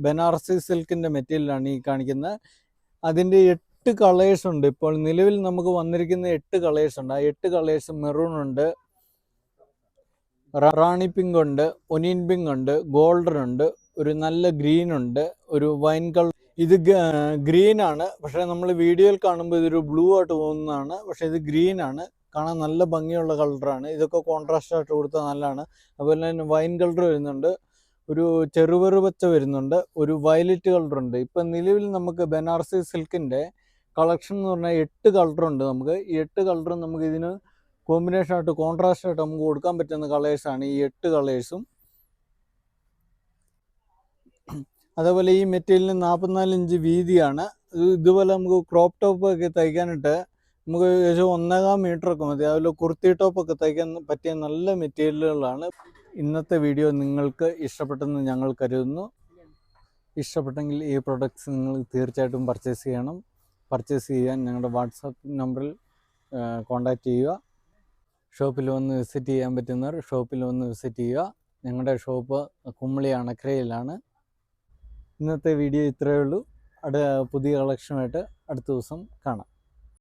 ബനാറസി സിൽക്കിൻ്റെ മെറ്റീരിയലാണ് ഈ കാണിക്കുന്നത്. അതിൻ്റെ 8 കളേഴ്സ് ഉണ്ട്. ഇപ്പോൾ നിലവിൽ നമുക്ക് വന്നിരിക്കുന്ന 8 കളേഴ്സ് ഉണ്ട്. ആ 8 കളേഴ്സ് മെറൂൺ ഉണ്ട്, റാണി പിങ്ക് ഉണ്ട്, ഒനിയൻ പിങ്ക് ഉണ്ട്, ഗോൾഡൻ ഉണ്ട്, ഒരു നല്ല ഗ്രീൻ ഉണ്ട്, ഒരു വൈൻ കളർ. ഇത് ഗ്രീൻ ആണ്, പക്ഷേ നമ്മൾ വീഡിയോയിൽ കാണുമ്പോൾ ഇതൊരു ബ്ലൂ ആയിട്ട് തോന്നുന്നതാണ്. പക്ഷേ ഇത് ഗ്രീൻ ആണ്, കാണാൻ നല്ല ഭംഗിയുള്ള കളറാണ്. ഇതൊക്കെ കോൺട്രാസ്റ്റ് ആയിട്ട് കൊടുത്താൽ നല്ലതാണ്. അതുപോലെ തന്നെ വൈൻ കളർ വരുന്നുണ്ട്, ഒരു ചെറുപയർ പച്ച വരുന്നുണ്ട്, ഒരു വയലറ്റ് കളറുണ്ട്. ഇപ്പം നിലവിൽ നമുക്ക് ബനാറസി സിൽക്കിൻ്റെ കളക്ഷൻ എന്ന് പറഞ്ഞാൽ 8 കളറുണ്ട്. നമുക്ക് ഈ 8 കളറും നമുക്ക് ഇതിന് കോമ്പിനേഷൻ ആയിട്ട് കോൺട്രാസ്റ്റ് ആയിട്ട് നമുക്ക് കൊടുക്കാൻ പറ്റുന്ന കളേഴ്സാണ് ഈ 8 കളേഴ്സും. അതേപോലെ ഈ മെറ്റീരിയലിന് 44 ഇഞ്ച് വീതിയാണ്. ഇതുപോലെ നമുക്ക് ക്രോപ്പ് ടോപ്പ് ഒക്കെ തയ്ക്കാനായിട്ട് നമുക്ക് ഏകദേശം 1.25 മീറ്ററൊക്കെ മതി. അതുപോലെ കുർത്തി ടോപ്പൊക്കെ തയ്ക്കാൻ പറ്റിയ നല്ല മെറ്റീരിയലുകളാണ്. ഇന്നത്തെ വീഡിയോ നിങ്ങൾക്ക് ഇഷ്ടപ്പെട്ടെന്ന് ഞങ്ങൾ കരുതുന്നു. ഇഷ്ടപ്പെട്ടെങ്കിൽ ഈ പ്രൊഡക്ട്സ് നിങ്ങൾ തീർച്ചയായിട്ടും പർച്ചേസ് ചെയ്യണം. പർച്ചേസ് ചെയ്യാൻ ഞങ്ങളുടെ വാട്സാപ്പ് നമ്പറിൽ കോൺടാക്റ്റ് ചെയ്യുക. ഷോപ്പിൽ വന്ന് വിസിറ്റ് ചെയ്യാൻ പറ്റുന്നവർ ഷോപ്പിൽ വന്ന് വിസിറ്റ് ചെയ്യുക. ഞങ്ങളുടെ ഷോപ്പ് കുമളി അണക്കരയിലാണ്. ഇന്നത്തെ വീഡിയോ ഇത്രയേ ഉള്ളൂ. പുതിയ കളക്ഷനുമായിട്ട് അടുത്ത ദിവസം കാണാം.